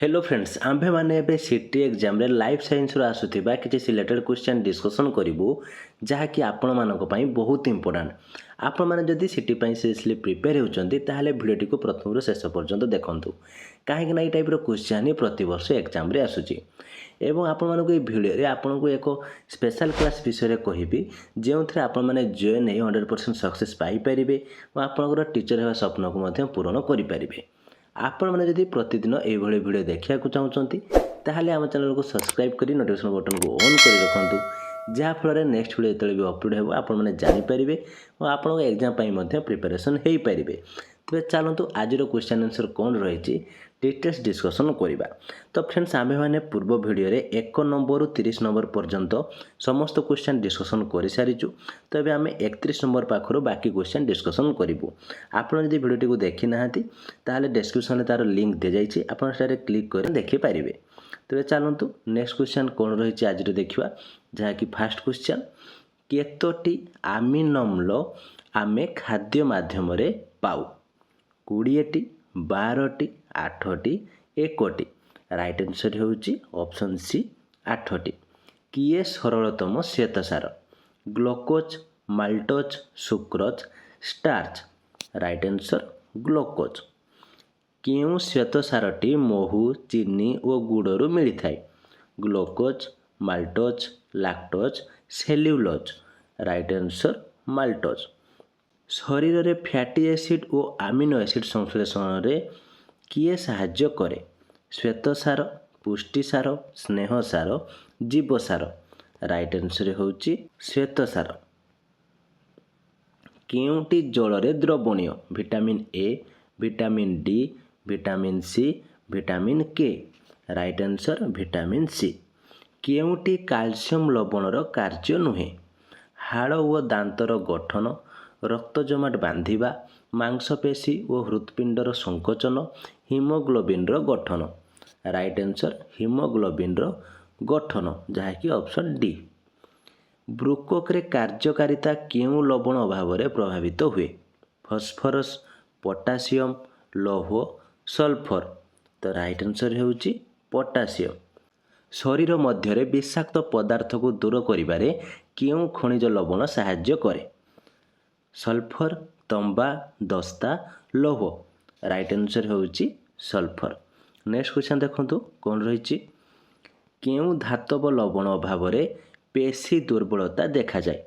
Hello friends आम्भे माने एबे सीटी एग्जाम रे लाइफ साइंस रो आसुथिबा किछि सिलेक्टेड क्वेश्चन डिस्कशन करिवु जहाँकि आपण मानक पई बहुत इंपोर्टेंट। आपण माने जदि सीटी पई सीरियसली प्रिपेयर होउचंदी ताहाले वीडियो को प्रथम रो शेष पर्यंत देखंतु काहे कि ई टाइप रो क्वेश्चन ही प्रति वर्ष एग्जाम रे आसुची एवं आपण मानक ए वीडियो रे आपण को एक स्पेशल क्लास विषय रे कहिबी जेउथरे आपण माने जॉइन हे 100% सक्सेस पाई परिबे व आपनकर टीचर हेबा स्वप्न को मध्य पूर्ण करि परिबे। आपण मैंने जदि प्रतिदिन ये वीडियो देखा चाहते ताहले आम चैनल को सब्सक्राइब करी नोटिफिकेशन बटन को ऑन कर रखु जहाँफल नेक्स्ट वीडियो जो भी अपलोड हो आपने जानीपारे और आपन एग्जाम प्रिपरेशन हो पारे। तेज चलतु आज क्वेश्चन आंसर कौन रही डिटेल्स डिस्कसन करवा। तो फ्रेंड्स आमे मैंने पूर्व वीडियो रे 1 नंबर 30 नंबर पर्यंत समस्त क्वेश्चन डिस्कसन कर सारीचु। तो ये आम 31 नंबर पाखर बाकी क्वेश्चन डिस्कसन करूँ। आपड़ जब वीडियो को देखी ना ताहले डिस्क्रिप्शन में तार लिंक दी जाइए आपड़ से क्लिक कर देखिपारे। तेज चलतु नेक्स्ट क्वेश्चन कौन रही आज देखा जहाँकि फास्ट क्वेश्चन केतोटी आमिनो अम्ल आमे खाद्य माध्यम पाऊ 20टी 12टी 8टी 1टी राइट आंसर होउची ऑप्शन सी 8टी। किए सरलतम श्वेतसार glucose maltose sucrose starch right answer glucose. क्यों श्वेतसारटी महू चीनी और गुड़रू मिलता है glucose maltose lactose cellulose right answer maltose. शरीर में फैटी एसिड और आमिनो एसिड संश्लेषण रे किए साहाय्य करे श्वेतसार पुष्टिसार स्नेहसार जीवसार राइट आंसर होउची श्वेतसार। केउटी जल रे द्रवणीय vitamin A vitamin D vitamin C vitamin K right answer vitamin C. केउटी कैल्शियम लवणर कार्य नुहे हाड़ और दांतर गठन रक्त जमाट बांधिबा मांसपेशी और हृत्पिंडर संकोचन हिमोग्लोबिन गठन राइट आंसर हिमोग्लोबिन गठन जहाँकि ऑप्शन डी। ब्रुकोक रे कार्यकारिता केउं लवण अभाव प्रभावित हुए फॉस्फोरस पोटासियम लौह सल्फर तो राइट आंसर होउची पोटासियम। शरीर मध्य विषाक्त पदार्थ को दूर करिबारे केउं खनिज लवण साहाय्य करे सल्फर तंबा दस्ता लौह राइट आंसर होउची सल्फर। नेक्स्ट क्वेश्चन देखंतु कौन रही केउं धातव लवण अभाव पेशी दुर्बलता देखा जाए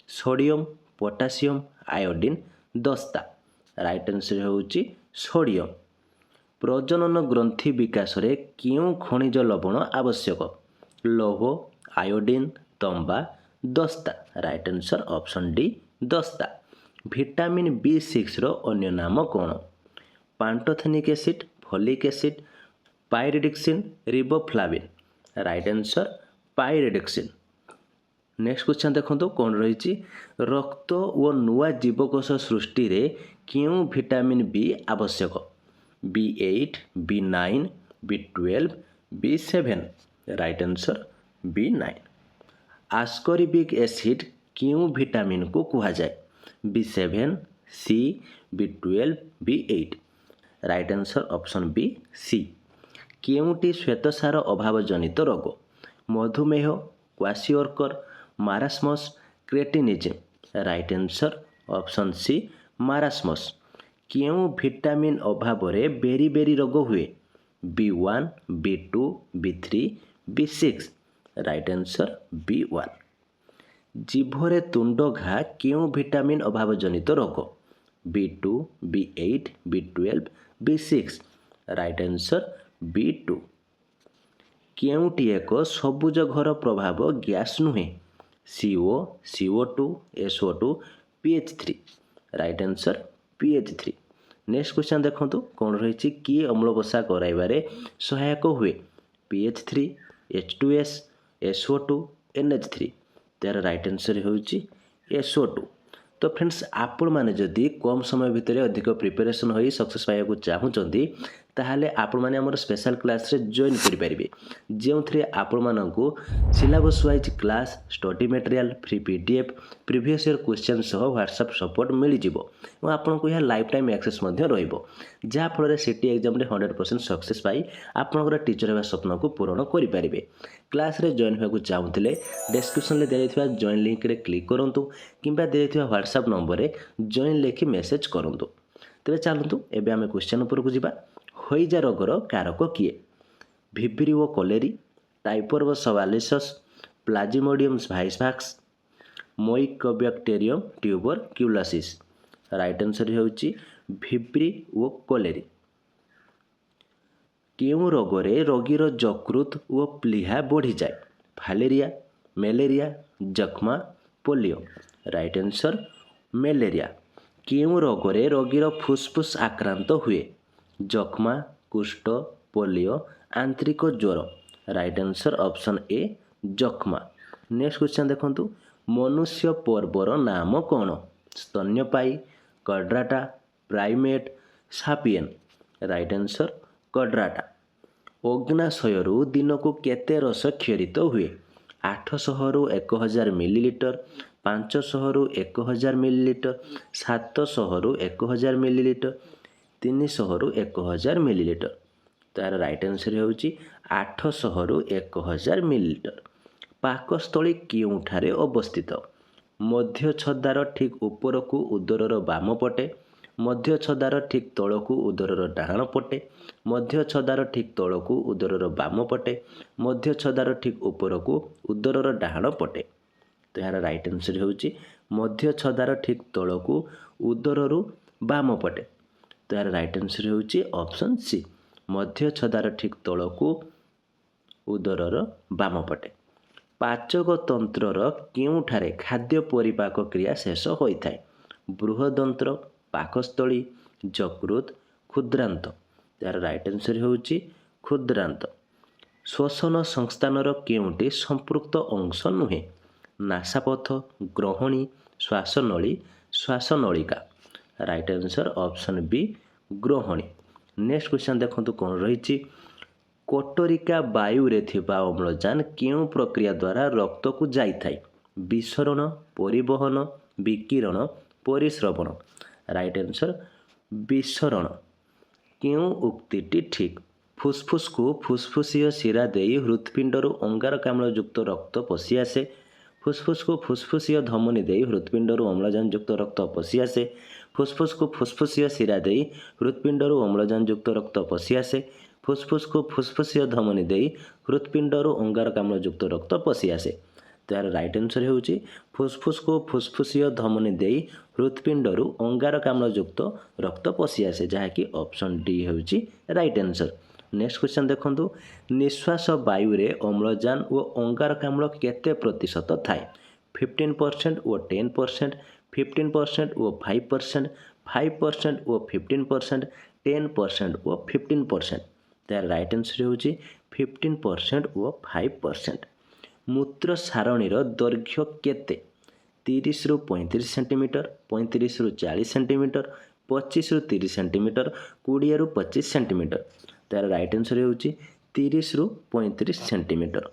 सोडियम पोटासियम आयोडीन दस्ता राइट आंसर होउची सोडियम। प्रजनन ग्रंथि विकास रे केउं खनिज लवण आवश्यक लौह आयोडीन तंबा दस्ता राइट आंसर ऑप्शन डी दस्ता। विटामिन B6 रो अन्य नाम कौन pantothenic acid folic acid pyridoxine riboflavin right answer pyridoxine. Next question देखो कौन रही रक्त और नुआ जीवकोश सृष्टि रे क्यों विटामिन बी आवश्यक B8 B9 B12 B7 right answer B9। Ascorbic acid क्यों विटामिन को कहा जाए B7 C B12 B8 right answer option B C. केउटी श्वेतसार अभाव जनित रोग मधुमेह kwashiorkor marasmus cretinism right answer option C marasmus. केउं विटामिन अभाव बेरी बेरी रोग हुए B1 B2 B3 B6 right answer B1। जीभरे तुंड घा क्यों विटामिन अभाव जनित रोग B2 B8 B12 B6 right answer B2। केउटी एक सबुज घर प्रभाव गैस नुहे CO CO2 SO2 PH3 right answer PH3। Next question देखंतु कौन रही किए अम्ल बसा कराइबारे सहायक हुए PH3 H2S SO2 NH3 तार राइट आंसर होउची SO2। तो फ्रेंड्स आपण माने जदि कम समय भितर अधिक प्रिपरेशन होई सक्सेस पाइबा चाहूचंदी ताहले आपण माने हमर स्पेशल क्लास रे जॉइन करि परिबे जेउथरे आपण माननकु syllabus wise class study material free PDF previous year question सह व्हाट्सएप सपोर्ट मिल जिवो और आपन को यह लाइफ टाइम एक्सेस मध्ये रहइबो जा फल रे सिटी एग्जाम रे 100% सक्सेस पाई आपनकर टीचर हेबा स्वप्न को पूर्ण करि परिबे क्लास रे जॉइन होकु चाहुथिले डिस्क्रिप्शन रे देइथिबा जॉइन लिंक रे क्लिक करंतु किंबा देइथिबा व्हाट्सएप नंबर रे जॉइन लेखि मेसेज करंतु तेबे चालंतु एबे आमे क्वेश्चन ऊपर को जिबा हइजा रोगर कारक किए भिब्रियो कोलेरी टाइपोरबोसवालिसस Plasmodium vivax Mycobacterium tuberculosis right answer होउची भिब्रियो कोलेरी केउ रोगरे रोगीर यकृत ओ प्लीहा बढ़ी जाए फालेरिया मलेरिया जख्मा पोलियो राइट आंसर मलेरिया केउ रोगरे रोगीर फुसफुस आक्रांत हुए जख्मा कुष्ठ पोलियो आंतरिक ज्वर राइट आंसर ऑप्शन ए जख्मा नेक्स्ट क्वेश्चन देखंतु मनुष्य पर्वर नाम कौन स्तन्यपायी Chordata primate sapiens right answer Chordata अग्नाशयरू दिन को केते रस क्षरित हुए 800 रु 1000 मिलीलीटर 500 रु 1000 मिलीलीटर 700 रु 1000 मिलीलीटर 300 रु 1000 मिलीलीटर तार राइट आंसर होउची 800 रु 1000 मिलीलीटर पाकस्थली केउठारे अवस्थित मध्य छदार ठीक ऊपर को उदरर बाम पटे मध्य छदार ठीक तल को उदरर डाहाण पटे मध्य छदार ठीक तल को उदरर बाम पटे मध्य छदार ठीक ऊपर को उदरर डाहाण पटे तो यार राइट आंसर होउची मध्य छदार ठीक तल को उदररु बाम पटे तो यार राइट आंसर होउची ऑप्शन सी मध्य छदार ठीक तल को उदरर बाम पटे पाचक तंत्रर केउठारे खाद्य परिपाक क्रिया शेष होइथाय बृहदंत्र पाकस्थली यकृत क्षुद्रांत यार राइट आंसर होउची क्षुद्रांत श्वसन संस्थानर केउटी संपृक्त अंश नुहे नासापथ ग्रहणी श्वासनली श्वासनलिका राइट आंसर ऑप्शन बी ग्रहणी नेक्स्ट क्वेश्चन देखंतु कोन रहिची कोटरिका वायु रे थिबा अम्लजान केउ प्रक्रिया द्वारा रक्त को जाई थाई विसरण परिवहन विकिरण परिश्रवण राइट आंसर विसरण केउ उक्तिटी ठीक फुसफुस को फुसफुसीय शिरा देई हृत्पिंडर अंगारकाम्ल युक्त रक्त पशि आसे फुसफुस को फुसफुसीय धमनी देई हृत्पिंडर अम्लजान युक्त रक्त पशि आसे फुसफुस को फुसफुसीय शिरा देई हृत्पिंडर अम्लजान युक्त रक्त पशि आसे फुसफुस को फुसफुसीय धमनी देई हृत्पिंडर अंगारकाम्ल युक्त रक्त पशि आसे तो यार राइट आंसर होउची फुसफुस को फुसफुसीय धमनी देई हृत्पिंडर अंगारकाम्ल युक्त रक्त पशि आसे जहा कि ऑप्शन डी होउची राइट आंसर नेक्स्ट क्वेश्चन देखंतु निश्वास वायु रे अम्लजान और अंगारकाम्ल केते प्रतिशत थाए 15% और 10% 15% और 5% 5% और 15% 10% और 15% तार राइट आंसर होउची 15% और 5% मूत्र सारणीर दैर्घ्य केते 30 रु 35 सेंटीमीटर 35 रु 40 सेंटीमीटर 25 रु 30 सेंटीमीटर 20 रु 25 सेंटीमीटर तार राइट आंसर होउची 30 रु 35 सेंटीमीटर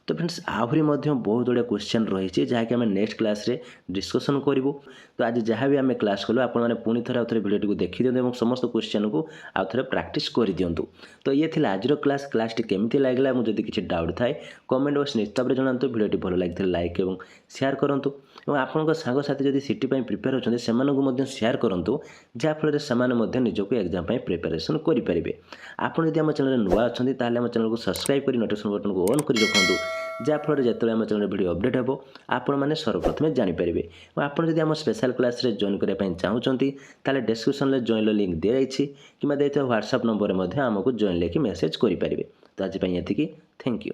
तो फ्रेंड्स आहरी मध्य बहुत गुड़े क्वेश्चन रही जहाँकि आम नेक्स्ट क्लास रे डिस्कसन करूँ तो आज जहाँ भी आम क्लास कलु आप पुणी थे आउे भिडियो को देखी दिखाँ और समस्त क्वेश्चन को आउे प्राक्टिस कर दिंतु तो ये थी आज क्लासटी केमी लगे मुझे किसी डाउट थाए कमेंट बॉक्स निश्चित भाव जनातु भिडियो भल लगी लाइक और शेयर करूँ और आपंक सांगसाथी जब सिटी प्रिपेयर होती से शेयर करूँ जहाँफल से निजक एग्जाम प्रिपेरेसन करेंगे आपड़ जब आम चैनल नुआ अच्छा आम चैनल को सब्सक्राइब कर नोटिफिकेशन बटन को ऑन कर रखुँ जहाँफल जो आम चैनल वीडियो अपडेट हो आपण मैंने सर्वप्रथम जानीपारे और आप आम स्पेशल क्लास रे जॉइन करने चाहूँगी ताले डिस्क्रिप्शन में जॉइन लिंक दी जाइए कि व्हाट्सएप नंबर में आमको जॉइन लेके मेसेज करेंगे तो आज ये थैंक यू।